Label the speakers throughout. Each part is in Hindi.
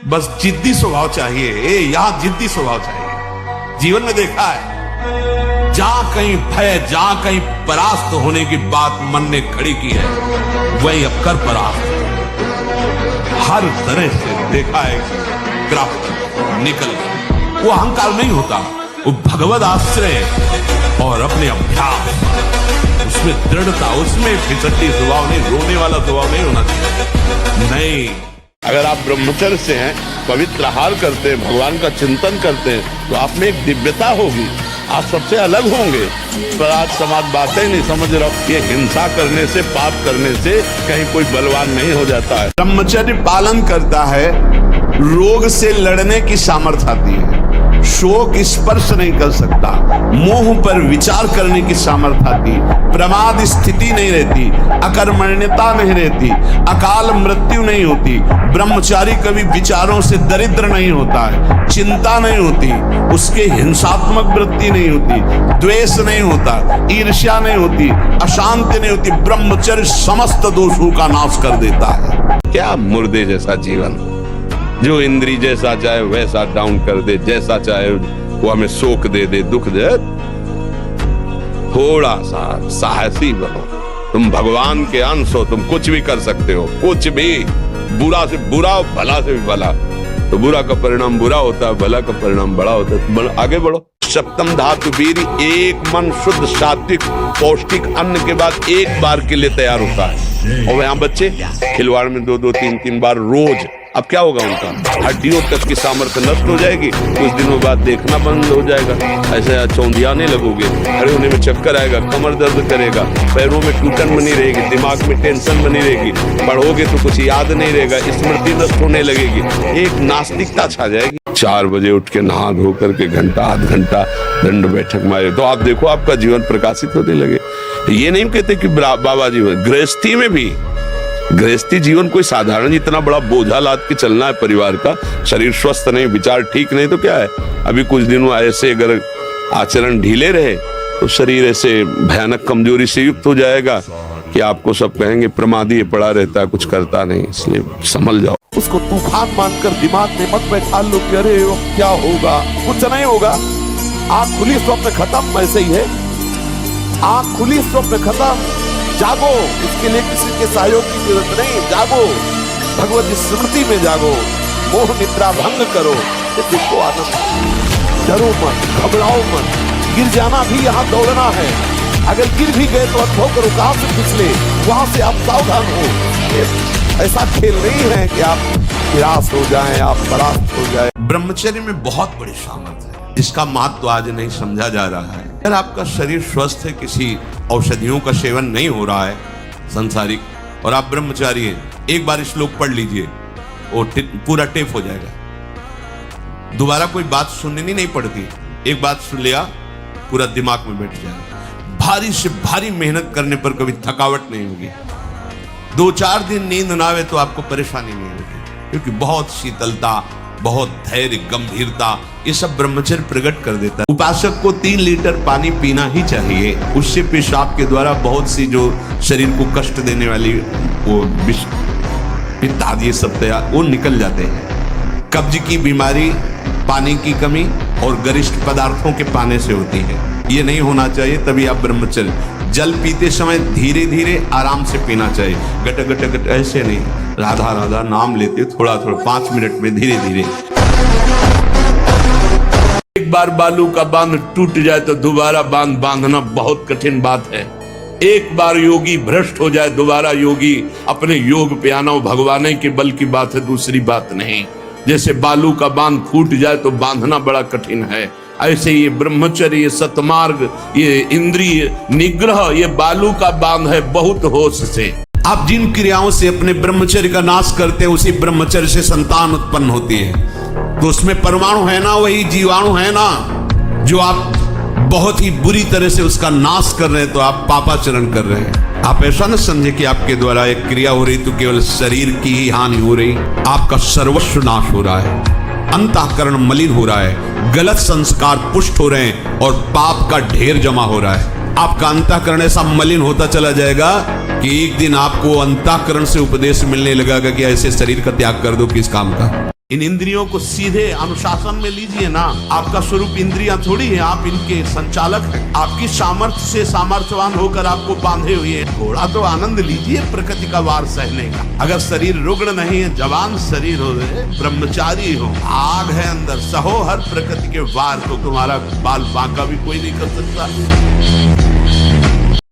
Speaker 1: बस जिद्दी स्वभाव चाहिए, यहां जिद्दी स्वभाव चाहिए। जीवन में देखा है, जहां कहीं भय, जहां कहीं परास्त होने की बात मन ने खड़ी की है, वही अब कर परास्त हर तरह से देखा है, क्राफ्ट निकल। वो अहंकार नहीं होता, वो भगवत आश्रय और अपने अभ्यास, उसमें दृढ़ता, उसमें फिसड्डी स्वभाव नहीं, रोने वाला स्वभाव नहीं होना चाहिए। नहीं,
Speaker 2: अगर आप ब्रह्मचर्य से हैं, पवित्र आहार करते हैं, भगवान का चिंतन करते हैं, तो आप में एक दिव्यता होगी, आप सबसे अलग होंगे। पर आज समाज बातें नहीं समझ रहा, ये हिंसा करने से, पाप करने से कहीं कोई बलवान नहीं हो जाता है। ब्रह्मचर्य पालन करता है, रोग से लड़ने की सामर्थ्य आती है, शोक स्पर्श नहीं कर सकता, मोह पर विचार करने की सामर्थ्य आती, प्रमाद स्थिति नहीं रहती, अकर्मण्यता नहीं रहती, अकाल मृत्यु नहीं होती, ब्रह्मचारी कभी विचारों से दरिद्र नहीं होता है, चिंता नहीं होती, उसके हिंसात्मक वृत्ति नहीं होती, द्वेष नहीं होता, ईर्ष्या नहीं होती, अशांति नहीं होती। ब्रह्मचर्य समस्त दोषों का नाश कर देता है। क्या मुर्दे जैसा जीवन, जो इंद्री जैसा चाहे वैसा डाउन कर दे, जैसा चाहे वो हमें शोक दे दे, दुख दे। थोड़ा सा साहसी बनो, तुम भगवान के अंश हो, तुम कुछ भी कर सकते हो, कुछ भी, बुरा से बुरा, भला से भी भला। तो बुरा का परिणाम बुरा होता है, भला का परिणाम बड़ा होता है। तो आगे बढ़ो। सप्तम धातु वीर, एक मन शुद्ध सात्विक पौष्टिक अन्न के बाद एक बार के लिए तैयार होता है। और यहाँ बच्चे खिलवाड़ में 2-2, 3-3 बार रोज, अब क्या होगा उनका, हड्डियों तक की सामर्थ्य नष्ट हो जाएगी, कुछ दिनों बाद देखना बंद हो जाएगा, ऐसे चौंधियाने लगोगे, खड़े होने में चक्कर आएगा, कमर दर्द करेगा, पैरों में टूटन बनी रहेगी, दिमाग में टेंशन बनी रहेगी, पढ़ोगे तो कुछ याद नहीं रहेगा, स्मृति नष्ट होने लगेगी, एक नास्तिकता छा जाएगी। 4 बजे उठ के नहा धो करके घंटा आध घंटा दंड बैठक मारे तो आप देखो आपका जीवन प्रकाशित होने लगे। ये नहीं कहते कि बाबा जीवन, गृहस्थी में भी, गृहस्थी जीवन कोई साधारण इतना बड़ा बोझा लाद के चलना है परिवार का, शरीर स्वस्थ नहीं, विचार ठीक नहीं तो क्या है। अभी कुछ दिनों ऐसे अगर आचरण ढीले रहे तो शरीर ऐसे भयानक कमजोरी से युक्त हो जाएगा कि आपको सब कहेंगे प्रमादी पड़ा रहता है, कुछ करता नहीं। इसलिए संभल जाओ।
Speaker 3: उसको तूफान मानकर दिमाग में मत बैठा लो कि अरे क्या होगा, कुछ नहीं होगा। आंख खुली स्वप्न खत्म, वैसे ही है। आंख खुली स्वप्न खत्म, जागो, इसके लिए किसी के सहयोग की जरूरत नहीं, जागो, भगवत स्मृति में जागो, मोह निद्रा भंग करो, देखो आनंद। डरो मत, घबराओ मत, गिर जाना भी यहाँ दौड़ना है, अगर गिर भी गए तो अनुभव करो कहां से फिसले, वहां से आप सावधान हो। ऐसा खेल नहीं है कि आप निराश हो जाएं, आप परास्त हो जाएं।
Speaker 1: ब्रह्मचर्य में बहुत बड़ी सामर्थ्य है, इसका महत्व आज नहीं समझा जा रहा है। अगर आपका शरीर स्वस्थ है, किसी औषधियों का सेवन नहीं हो रहा है संसारिक, और आप ब्रह्मचारी हैं, एक बार श्लोक पढ़ लीजिए, वो पूरा टेप हो जाएगा। दोबारा कोई बात सुननी नहीं पड़ती, एक बात सुन लिया पूरा दिमाग में बैठ जाएगा। भारी से भारी मेहनत करने पर कभी थकावट नहीं होगी, 2-4 दिन नींद ना आवे तो आपको परेशानी नहीं होगी, क्योंकि बहुत शीतलता, बहुत धैर्य, गंभीरता, ये सब ब्रह्मचर्य प्रकट कर देता है। उपासक को 3 लीटर पानी पीना ही चाहिए, उससे पेशाब के द्वारा बहुत सी जो शरीर को कष्ट देने वाली वो पित्त आदि ये सब तैयार वो निकल जाते हैं। कब्ज की बीमारी पानी की कमी और गरिष्ठ पदार्थों के पाने से होती है, ये नहीं होना चाहिए। तभी आप ब्रह्मचर्य, जल पीते समय धीरे धीरे आराम से पीना चाहिए, गट गट गट ऐसे नहीं, राधा राधा नाम लेते थोड़ा थोड़ा 5 मिनट में धीरे धीरे। एक बार बालू का बांध टूट जाए तो दोबारा बांध बांधना बहुत कठिन बात है। एक बार योगी भ्रष्ट हो जाए, दोबारा योगी अपने योग पे आना भगवान के बल की बात है, दूसरी बात नहीं। जैसे बालू का बांध फूट जाए तो बांधना बड़ा कठिन है, ऐसे ये ब्रह्मचर्य, ये सतमार्ग, ये इंद्रिय निग्रह, ये बालू का बांध है बहुत होश से। आप जिन क्रियाओं से अपने ब्रह्मचर्य का नाश करते हैं, उसी ब्रह्मचर्य से संतान उत्पन्न होती है। तो उसमें परमाणु है ना, वही जीवाणु है ना, जो आप बहुत ही बुरी तरह से उसका नाश कर रहे हैं, तो आप पापाचरण कर रहे हैं। आप ऐसा न समझे कि आपके द्वारा एक क्रिया हो रही तो केवल शरीर की ही हानि हो रही, आपका सर्वस्व नाश हो रहा है, अंतःकरण मलिन हो रहा है, गलत संस्कार पुष्ट हो रहे हैं और पाप का ढेर जमा हो रहा है। आपका अंतःकरण ऐसा मलिन होता चला जाएगा कि एक दिन आपको अंतःकरण से उपदेश मिलने लगेगा कि ऐसे शरीर का त्याग कर दो, किस काम का। इन इंद्रियों को सीधे अनुशासन में लीजिए ना। आपका स्वरूप इंद्रियां थोड़ी है, आप इनके संचालक हैं। आपकी सामर्थ्य से सामर्थ्यवान होकर आपको बांधे हुए हैं। थोड़ा तो आनंद लीजिए प्रकृति का वार सहने का। अगर शरीर रुग्ण नहीं है, जवान शरीर हो, ब्रह्मचारी हो, आग है अंदर, सहो हर प्रकृति के वार को। तुम्हारा बाल बांका भी कोई नहीं कर सकता।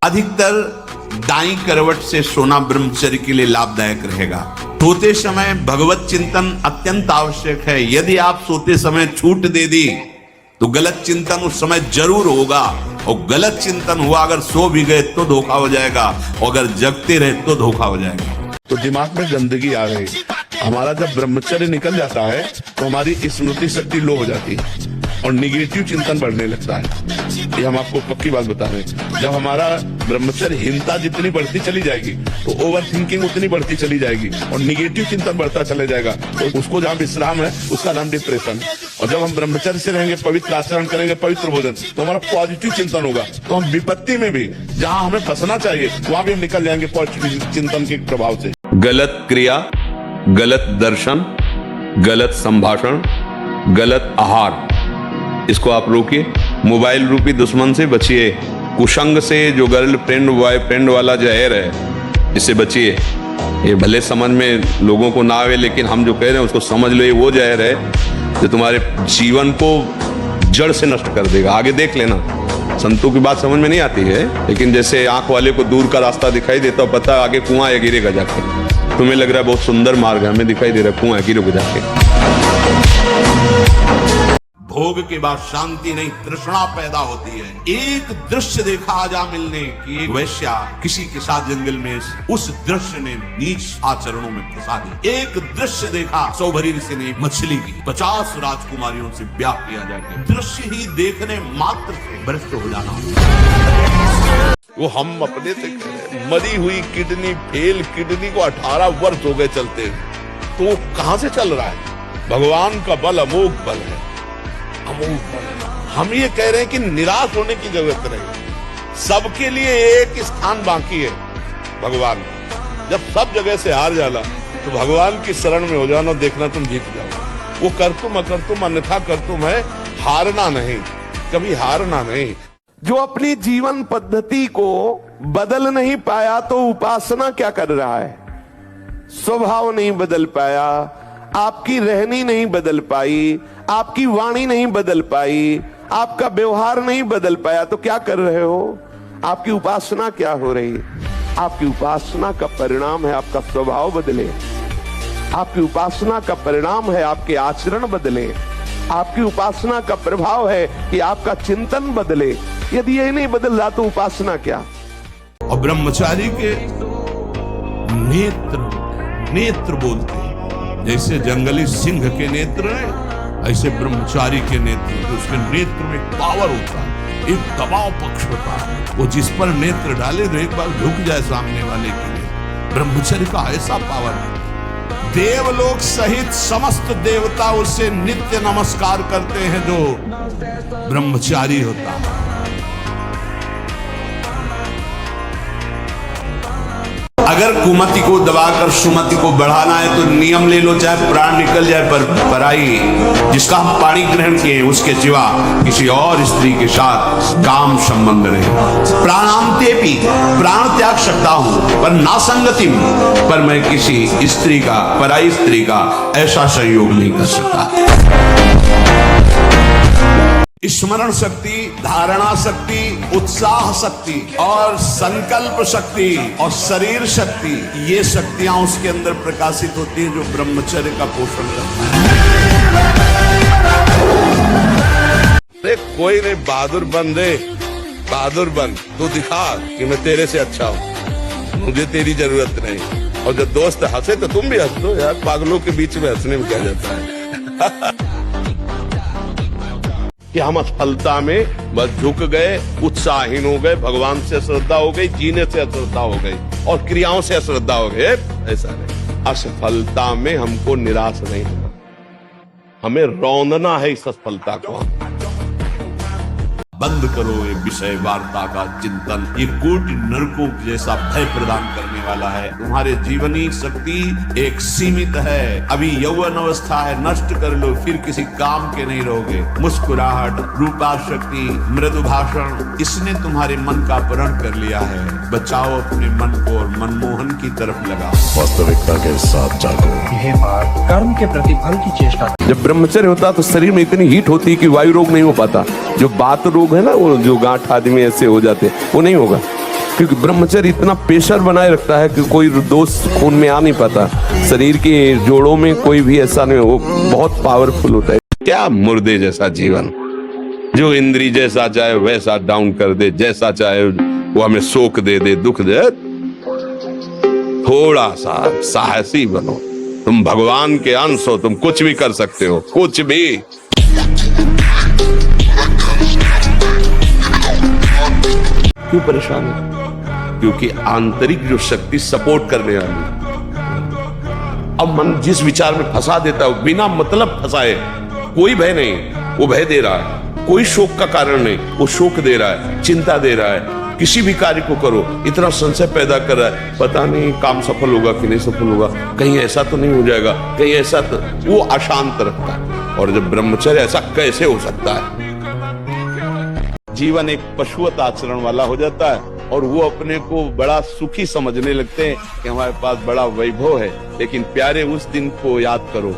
Speaker 1: अधिकतर दाई करवट से सोना ब्रह्मचर्य के लिए लाभदायक रहेगा। सोते समय भगवत चिंतन अत्यंत आवश्यक है। यदि आप सोते समय छूट दे दी तो गलत चिंतन उस समय जरूर होगा, और गलत चिंतन हुआ अगर सो भी गए तो धोखा हो जाएगा, और अगर जगते रहे तो धोखा हो जाएगा।
Speaker 2: तो दिमाग में गंदगी आ गई। हमारा जब ब्रह्मचर्य निकल जाता है तो हमारी स्मृति शक्ति लो हो जाती है और निगेटिव चिंतन बढ़ने लगता है। ये हम आपको पक्की बात बता रहे हैं। जब हमारा ब्रह्मचर्यहीनता जितनी बढ़ती चली जाएगी तो ओवर थिंकिंग उतनी बढ़ती चली जाएगी और निगेटिव चिंतन बढ़ता चले जाएगा। तो उसको जहाँ विश्राम है उसका नाम डिप्रेशन। और जब हम ब्रह्मचर्य से रहेंगे, पवित्र आचरण करेंगे, पवित्र भोजन, तो हमारा पॉजिटिव चिंतन होगा। तो हम विपत्ति में भी जहाँ हमें फंसना चाहिए वहां भी हम निकल जाएंगे पॉजिटिव चिंतन के प्रभाव से। गलत क्रिया, गलत दर्शन, गलत संभाषण, गलत आहार, इसको आप रोकिए। मोबाइल रूपी दुश्मन से बचिए। कुसंग से, जो गर्लफ्रेंड बॉयफ्रेंड वाला जहर है, इससे बचिए। ये भले समझ में लोगों को ना आवे, लेकिन हम जो कह रहे हैं उसको समझ लो। ये वो जहर है जो तुम्हारे जीवन को जड़ से नष्ट कर देगा। आगे देख लेना। संतों की बात समझ में नहीं आती है, लेकिन जैसे आंख वाले को दूर का रास्ता दिखाई देता हो, पता आगे कुआं है, गिरेगा जाके। तुम्हें लग रहा है बहुत सुंदर मार्ग है, हमें दिखाई दे रहा है कुआं है, गिरोगे जाके।
Speaker 1: भोग के बाद शांति नहीं, तृष्णा पैदा होती है। एक दृश्य देखा आजा मिलने की, एक वैश्या किसी के साथ जंगल में, उस दृश्य ने नीच आचरणों में फंसा दी। एक दृश्य देखा सौभरी ऋषि ने मछली की 50 राजकुमारियों से ब्याह किया जाके। दृश्य ही देखने मात्र से भ्रष्ट हो जाना।
Speaker 2: वो हम अपने से कह रहे हैं। मरी हुई किडनी, फेल किडनी को 18 वर्ष हो गए चलते, तो वो कहां से चल रहा है? भगवान का बल अमोघ बल है, अमोघ बल है। हम ये कह रहे हैं कि निराश होने की जरूरत नहीं। सबके लिए एक स्थान बाकी है भगवान। जब सब जगह से हार जाला तो भगवान की शरण में हो जाना, देखना तुम जीत जाओ। वो कर तुम अकर तुम अन्यथा कर तुम है, हारना नहीं, कभी हारना नहीं।
Speaker 3: जो अपनी जीवन पद्धति को बदल नहीं पाया तो उपासना क्या कर रहा है? स्वभाव नहीं बदल पाया, आपकी रहनी नहीं बदल पाई, आपकी वाणी नहीं बदल पाई, आपका व्यवहार नहीं बदल पाया, तो क्या कर रहे हो? आपकी उपासना क्या हो रही? आपकी उपासना का परिणाम है आपका स्वभाव बदले। आपकी उपासना का परिणाम है आपके आचरण बदले। आपकी उपासना का प्रभाव है कि आपका चिंतन बदले। यदि ये नहीं बदल रहा तो उपासना क्या?
Speaker 1: और ब्रह्मचारी के नेत्र बोलते हैं। जैसे जंगली सिंह के नेत्र है, ऐसे ब्रह्मचारी के नेत्र, उसके नेत्र में पावर होता है, एक दबाव पक्ष होता है। वो जिस पर नेत्र डाले तो एक बार झुक जाए सामने वाले के लिए। ब्रह्मचर्य का ऐसा पावर है। देवलोक सहित समस्त देवता उसे नित्य नमस्कार करते हैं जो ब्रह्मचारी होता है। अगर कुमति को दबाकर सुमति को बढ़ाना है तो नियम ले लो, चाहे प्राण निकल जाए, पर पराई जिसका हम पाणी ग्रहण किए उसके सिवा किसी और स्त्री के साथ काम संबंध नहीं। प्राणांते भी प्राण त्याग सकता हूं पर ना संगति, पर मैं किसी स्त्री का, पराई स्त्री का ऐसा संयोग नहीं कर सकता। स्मरण शक्ति, धारणा शक्ति, उत्साह शक्ति और संकल्प शक्ति और शरीर शक्ति, ये शक्तियां उसके अंदर प्रकाशित होती हैं जो ब्रह्मचर्य का पोषण करता है।
Speaker 2: अरे कोई नहीं, बहादुर बन दे, बहादुर बन, तू दिखा कि मैं तेरे से अच्छा हूँ, मुझे तेरी जरूरत नहीं। और जब दोस्त हंसे तो तुम भी हंस दो यार, पागलों के बीच में हंसने में क्या जाता है। कि हम असफलता में बस झुक गए, उत्साहहीन हो गए, भगवान से अश्रद्धा हो गई, जीने से अश्रद्धा हो गई और क्रियाओं से अश्रद्धा हो गई। ऐसा नहीं, असफलता में हमको निराश नहीं होना, हमें रौंदना है इस असफलता को।
Speaker 1: बंद करो ये विषय वार्ता का चिंतन, ये कोटि नरकों जैसा भय प्रदान करने वाला है। तुम्हारे जीवनी शक्ति एक सीमित है। अभी यौवन अवस्था है, नष्ट कर लो, फिर किसी काम के नहीं रहोगे। मुस्कुराहट, रूपा शक्ति, मृदु भाषण, इसने तुम्हारे मन का अपहरण कर लिया है। बचाओ अपने मन को और मनमोहन की तरफ लगाओ।
Speaker 4: वास्तविकता के साथ जागो।
Speaker 5: यह बात कर्म के प्रतिफल की चेष्टा।
Speaker 2: जब ब्रह्मचर्य होता तो शरीर में इतनी हीट होती है कि वायु रोग नहीं हो पाता। जो बात रोग है ना, वो जो गांठ आदमी ऐसे हो जाते, वो नहीं होगा, क्योंकि ब्रह्मचर्य इतना प्रेशर बनाए रखता है कि कोई दोष खून में आ नहीं पाता। शरीर के जोड़ों में कोई भी ऐसा नहीं, वो बहुत पावरफुल होता है। क्या मुर्दे जैसा जीवन, जो इंद्री जैसा चाहे वैसा डाउन कर दे, जैसा चाहे वो हमें शोक दे दे, दुख दे। थोड़ा सा साहसी बनो। तुम भगवान के अंश हो, तुम कुछ भी कर सकते हो, कुछ भी। क्यों परेशान है? क्योंकि आंतरिक जो शक्ति सपोर्ट करने वाली, अब मन जिस विचार में फंसा देता है, बिना मतलब फंसाए, कोई भय नहीं, वो भय दे रहा है। कोई शोक का कारण नहीं, वो शोक दे रहा है, चिंता दे रहा है। किसी भी कार्य को करो, इतना संशय पैदा कर रहा है, पता नहीं काम सफल होगा कि नहीं सफल होगा, कहीं ऐसा तो नहीं हो जाएगा, कहीं ऐसा तो, वो अशांत रखता है। और जब ब्रह्मचर्य, ऐसा कैसे हो सकता है? जीवन एक पशुवत आचरण वाला हो जाता है और वो अपने को बड़ा सुखी समझने लगते हैं कि हमारे पास बड़ा वैभव है। लेकिन प्यारे, उस दिन को याद करो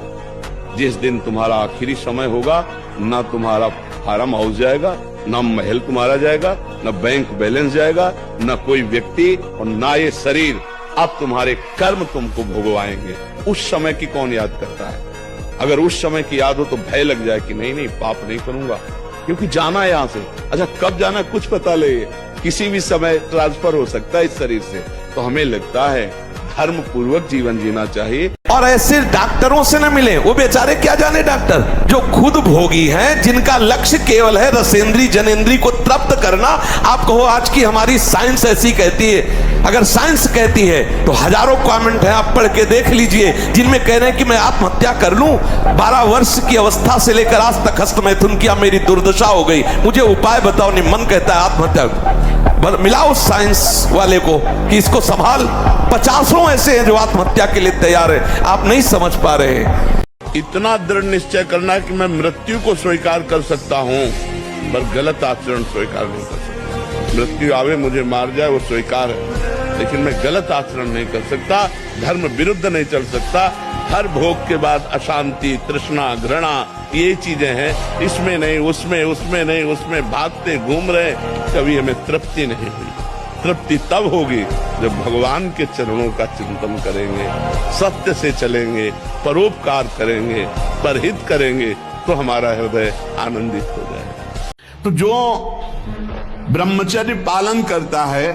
Speaker 2: जिस दिन तुम्हारा आखिरी समय होगा। ना तुम्हारा फार्म हाउस जाएगा, ना महल तुम्हारा जाएगा, ना बैंक बैलेंस जाएगा, ना कोई व्यक्ति, और ना ये शरीर। अब तुम्हारे कर्म तुमको भोगवाएंगे। उस समय की कौन याद करता है? अगर उस समय की याद हो तो भय लग जाए कि नहीं नहीं, पाप नहीं करूंगा, क्योंकि जाना है यहां से। अच्छा, कब जाना कुछ पता नहीं, किसी भी समय ट्रांसफर हो सकता है इस शरीर से। तो हमें लगता है धर्म पूर्वक जीवन जीना चाहिए।
Speaker 3: और ऐसे डॉक्टरों से न मिले, वो बेचारे क्या जाने डॉक्टर, जो खुद भोगी हैं, जिनका लक्ष्य केवल है रसेंद्री जनेंद्री को तृप्त करना। आप कहो आज की हमारी साइंस ऐसी कहती है। अगर साइंस कहती है तो हजारों कमेंट हैं, आप पढ़ के देख लीजिए, जिनमें कह रहे हैं कि मैं आत्महत्या कर लूं। 12 वर्ष की अवस्था से लेकर आज तक हस्त मैथुन किया, मेरी दुर्दशा हो गई, मुझे उपाय बताओ। नहीं, मन कहता है आत्महत्या। मिलाओ साइंस वाले को कि इसको संभाल। 50 ऐसे हैं जो आत्महत्या के लिए तैयार है, आप नहीं समझ पा रहे हैं।
Speaker 2: इतना दृढ़ निश्चय करना है कि मैं मृत्यु को स्वीकार कर सकता हूँ, पर गलत आचरण स्वीकार नहीं कर सकता। मृत्यु आवे, मुझे मार जाए, वो स्वीकार है, लेकिन मैं गलत आचरण नहीं कर सकता, धर्म विरुद्ध नहीं चल सकता। हर भोग के बाद अशांति, तृष्णा, घृणा, ये चीजें हैं। इसमें नहीं, उसमें, उसमें नहीं, उसमें भागते घूम रहे, कभी हमें तृप्ति नहीं हुई। तृप्ति तब होगी जब भगवान के चरणों का चिंतन करेंगे, सत्य से चलेंगे, परोपकार करेंगे, परहित करेंगे, तो हमारा हृदय आनंदित हो जाएगा।
Speaker 1: तो जो ब्रह्मचर्य पालन करता है,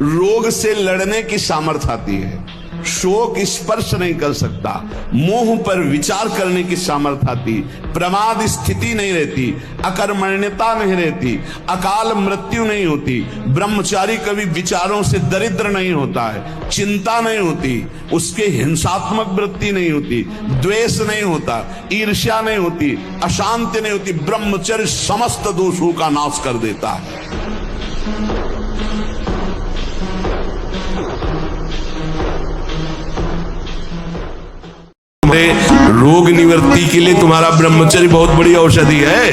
Speaker 1: रोग से लड़ने की सामर्थ्य आती है, शोक स्पर्श नहीं कर सकता, मोह पर विचार करने की सामर्थ्य आती, प्रमाद स्थिति नहीं रहती, अकर्मण्यता नहीं रहती, अकाल मृत्यु नहीं होती। ब्रह्मचारी कभी विचारों से दरिद्र नहीं होता है, चिंता नहीं होती, उसके हिंसात्मक वृत्ति नहीं होती, द्वेष नहीं होता, ईर्ष्या नहीं होती, अशांति नहीं होती। ब्रह्मचर्य समस्त दोषों का नाश कर देता है। रोग निवृत्ति के लिए तुम्हारा ब्रह्मचर्य बहुत बड़ी औषधि है।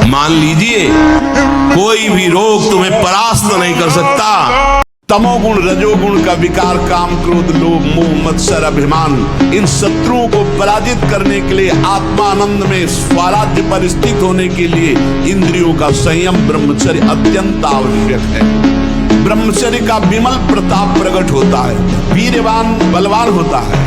Speaker 1: मान लीजिए कोई भी रोग तुम्हें परास्त नहीं कर सकता। तमोगुण, रजोगुण का विकार, काम, क्रोध, लोभ, मोह, मत्सर, अभिमान, इन शत्रुओं को पराजित करने के लिए, आत्मानंद में स्वराज्य पर स्थित होने के लिए इंद्रियों का संयम, ब्रह्मचर्य अत्यंत आवश्यक है। ब्रह्मचर्य का विमल प्रताप प्रकट होता है, वीरवान बलवान होता है,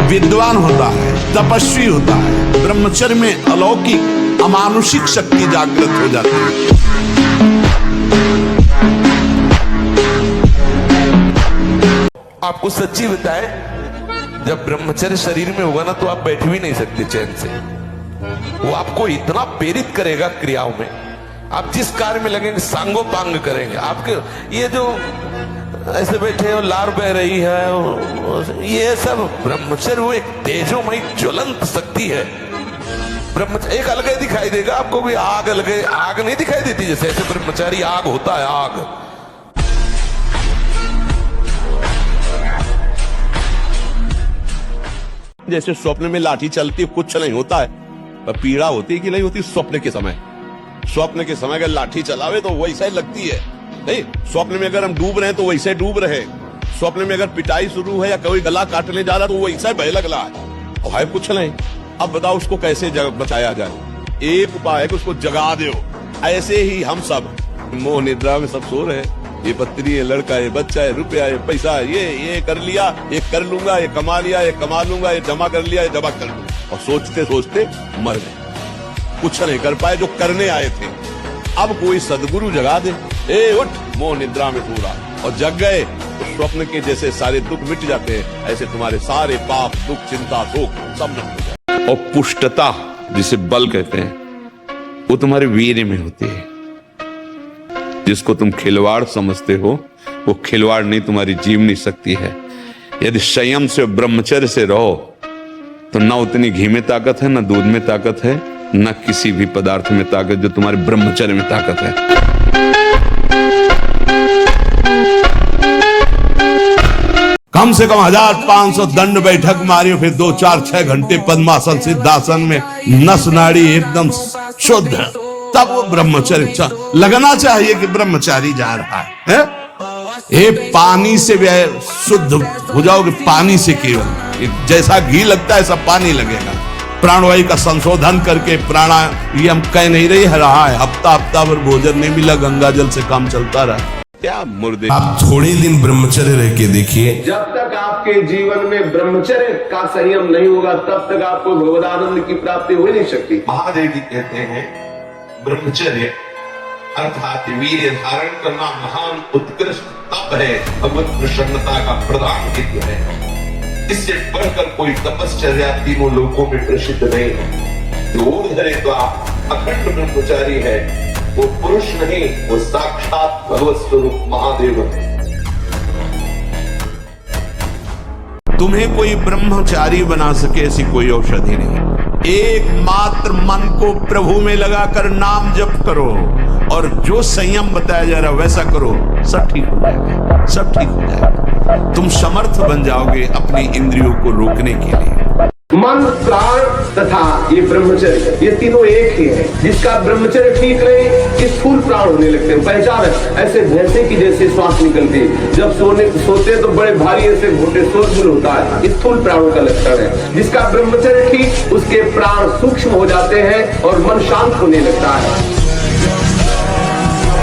Speaker 1: विद्वान होता है, तपस्वी होता है। ब्रह्मचर्य में अलौकिक अमानुषिक शक्ति जागृत हो जाती है।
Speaker 3: आपको सच्ची बताए, जब ब्रह्मचर्य शरीर में होगा ना, तो आप बैठ भी नहीं सकते चैन से। वो आपको इतना प्रेरित करेगा क्रियाओं में, आप जिस कार्य में लगेंगे सांगो पांग करेंगे। आपके ये जो ऐसे बैठे हो, लार बह रही है, ये सब ब्रह्मचर्य वो एक तेजोमयी ज्वलंत शक्ति है। ब्रह्मचर्य एक अलग दिखाई देगा आपको भी, आग अलग, आग नहीं दिखाई देती जैसे, ऐसे ब्रह्मचारी आग होता है, आग।
Speaker 2: जैसे स्वप्न में लाठी चलती है, कुछ नहीं होता है, पर पीड़ा होती है कि नहीं होती स्वप्न के समय। स्वप्न के समय अगर लाठी चलावे तो वैसा ही लगती है, नहीं? स्वप्न में अगर हम डूब रहे हैं तो वैसे डूब रहे, स्वप्न में अगर पिटाई शुरू है या कोई गला काटने जा रहा तो वैसा ही बह लग रहा है, और है कुछ नहीं। अब बताओ उसको कैसे बचाया जाए? एक उपाय है कि उसको जगा दो। ऐसे ही हम सब मोह निद्रा में सब सो रहे हैं, ये पत्नी है, लड़का है, बच्चा है, रुपया है, पैसा है, ये कर लिया, ये कर लूंगा, ये कमा लिया, ये कमा लूंगा, ये जमा कर लिया, ये जमा कर लूंगा, और सोचते सोचते मर गए, कुछ नहीं कर पाए जो करने आए थे। अब कोई सदगुरु जगा दे, ए उठ, मोह निद्रा में सो रहा, और जग गए तो स्वप्न के जैसे सारे दुख मिट जाते हैं, ऐसे तुम्हारे सारे पाप, दुख, चिंता, शोक सब नष्ट हो जाए। और पुष्टता जिसे बल कहते हैं वो तुम्हारे वीर्य में होती है। जिसको तुम खिलवाड़ समझते हो वो खिलवाड़ नहीं, तुम्हारी जीवनी शक्ति है। यदि संयम से ब्रह्मचर्य से रहो तो न उतनी घी में ताकत है, न दूध में ताकत है, न किसी भी पदार्थ में ताकत जो तुम्हारे ब्रह्मचर्य में ताकत है।
Speaker 1: कम से कम 1500 दंड बैठक मारी, फिर 2, 4, 6 घंटे पद्मासन सिद्धासन में नस नाड़ी एकदम शुद्ध, तब वो ब्रह्मचर्य लगना चाहिए कि ब्रह्मचारी जा रहा है? ये पानी से शुद्ध हो जाओगे, पानी से केवल जैसा घी लगता है सब पानी लगेगा। प्राणवायु का संशोधन करके प्राणायाम कह नहीं रहा है, हफ्ता भर भोजन नहीं मिला, गंगा जल से काम चलता रहा।
Speaker 2: क्या मुर्दे।
Speaker 6: आप थोड़े दिन ब्रह्मचर्य रह के देखिए,
Speaker 7: जब तक आपके जीवन में ब्रह्मचर्य का संयम नहीं होगा तब तक आपको भगवदानंद की प्राप्ति हो नहीं सकती।
Speaker 8: महादेव जी कहते हैं ब्रह्मचर्य अर्थात वीर्य धारण करना महान उत्कृष्ट तप है, भगवत प्रसन्नता का प्रधान हित है। इससे बढ़कर कोई तपश्चर्या तीनों लोकों में प्रसिद्ध नहीं है। जो ऊर्ध्वरेता अखंड ब्रह्मचारी है वो पुरुष नहीं, वो साक्षात भगवत स्वरूप महादेव है।
Speaker 1: तुम्हें कोई ब्रह्मचारी बना सके ऐसी कोई औषधि नहीं। एकमात्र मन को प्रभु में लगाकर नाम जप करो, और जो संयम बताया जा रहा है वैसा करो, सब ठीक हो जाएगा, सब ठीक हो जाएगा। तुम समर्थ बन जाओगे अपनी इंद्रियों को रोकने के लिए।
Speaker 7: मन, प्राण तथा ये ब्रह्मचर्य, ये तीनों एक ही है। जिसका ब्रह्मचर्य ठीक रहे ये स्थूल प्राण होने लगते हैं। पहचान है ऐसे भैंसे की जैसे श्वास निकलती है, जब सोते तो बड़े भारी ऐसे घोटे शोरगुल होता है, स्थूल प्राणों का लक्षण है। जिसका ब्रह्मचर्य ठीक, उसके प्राण सूक्ष्म हो जाते हैं और मन शांत होने लगता है।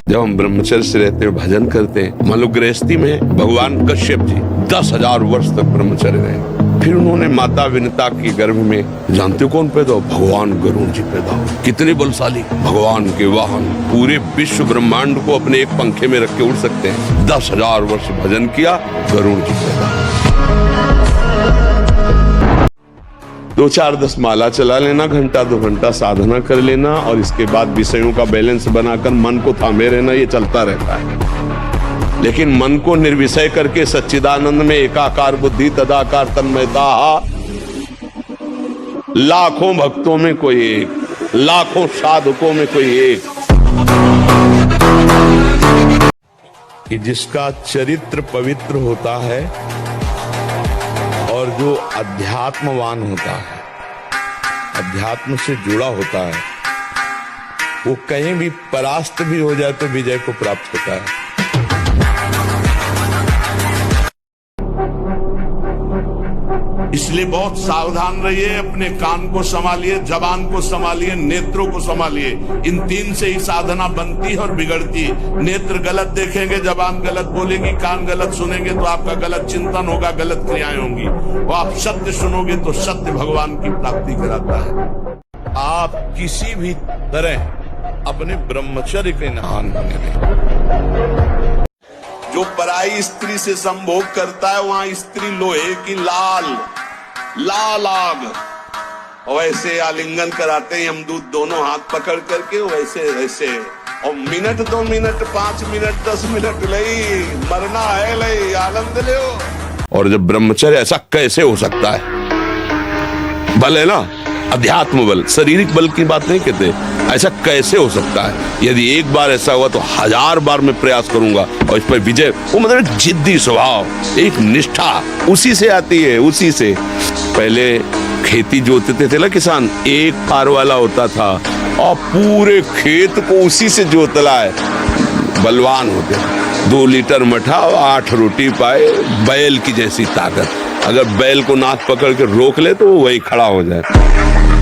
Speaker 2: जब हम ब्रह्मचर्य से रहते हैं, भजन करते हैं, मान लो गृहस्थी में भगवान कश्यप जी 10,000 वर्ष तक ब्रह्मचर्य रहे, फिर उन्होंने माता विनता के गर्भ में जानते हो कौन पैदा हो? भगवान गरुड़ जी पैदा हो। कितने बलशाली, भगवान के वाहन, पूरे विश्व ब्रह्मांड को अपने एक पंखे में रख के उड़ सकते हैं। 10,000 वर्ष भजन किया, गरुड़ जी पैदा। 2-4-10 माला चला लेना, घंटा 2 घंटा साधना कर लेना, और इसके बाद विषयों का बैलेंस बनाकर मन को थामे रहना, ये चलता रहता है। लेकिन मन को निर्विषय करके सच्चिदानंद में एकाकार बुद्धि तदाकार तन्मयता, लाखों भक्तों में कोई एक, लाखों साधकों में कोई एक, कि जिसका चरित्र पवित्र होता है और जो अध्यात्मवान होता है, अध्यात्म से जुड़ा होता है, वो कहीं भी परास्त भी हो जाए तो विजय को प्राप्त होता है।
Speaker 1: इसलिए बहुत सावधान रहिए, अपने कान को संभालिए, जबान को संभालिए, नेत्रों को संभालिए। इन 3 से ही साधना बनती है और बिगड़ती है। नेत्र गलत देखेंगे, जबान गलत बोलेगी, कान गलत सुनेंगे तो आपका गलत चिंतन होगा, गलत क्रियाएं होंगी। और आप सत्य सुनोगे तो सत्य भगवान की प्राप्ति कराता है। आप किसी भी तरह अपने ब्रह्मचर्य के नाम बने रहें। जो पराई स्त्री से संभोग करता है वहां स्त्री लोहे की लाल आग, वैसे आलिंगन कराते हैं यमदूत दोनों हाथ पकड़ करके, वैसे और मिनट 2 मिनट 5 मिनट 10 मिनट लई मरना है, लई आनंद ले।
Speaker 2: और जब ब्रह्मचर्य, ऐसा कैसे हो सकता है? बल है ना, अध्यात्म बल, शारीरिक बल की बात नहीं कहते। ऐसा कैसे हो सकता है? यदि एक बार ऐसा हुआ तो 1000 बार मैं प्रयास करूंगा और इस पर विजय। वो मतलब एक जिद्दी स्वभाव, एक निष्ठा, उसी से आती है, उसी से। पहले खेती जोतते थे ना किसान, एक फार वाला होता था और पूरे खेत को उसी से जोतला है, बलवान होते। 2 लीटर मठा और 8 रोटी पाए, बैल की जैसी ताकत। अगर बैल को नाक पकड़ के रोक ले तो वो वही खड़ा हो जाए।